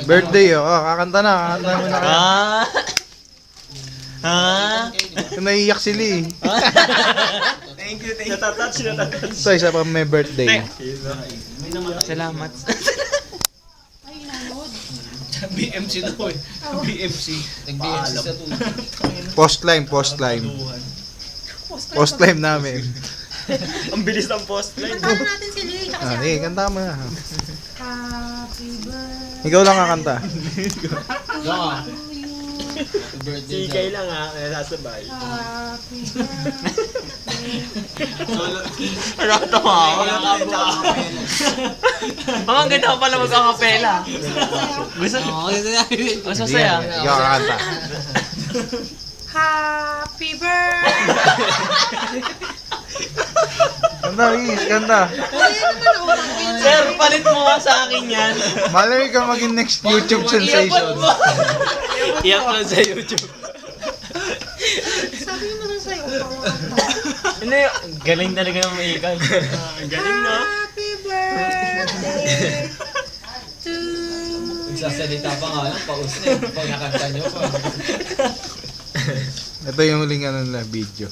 Birthday, kakanta na. Kakanta mo na. Naiiyak sila eh. Thank you. Natatouch. So, isa pa may birthday. Salamat. BMC daw eh. BMC. Nag-BMC sa tuloy. Post time namin. Ang bilis ng post line. Kantahan natin si Lee, tsaka si Kanta mo na. Happy birthday Ikaw lang kakanta. to you. Happy birthday. Sikay lang ha, kaya sasabay. Happy birthday. Nakatawa ako. Ang ganda ko pala magkakapela. Gusto? Mas masaya. Ikaw kakanta. Happy birthday. Kanta, Is, kanta. Sir, palit mo nga sa akin yan. Malay ka maging next YouTube sensation. I-upload sa YouTube. Sabi mo na sa'yo, Hindi, galing talaga ng maikan. Galing no? Happy birthday to you. Nagsasalita pa nga lang, paus na eh. Pag nakanta nyo pa. Ito yung huling video.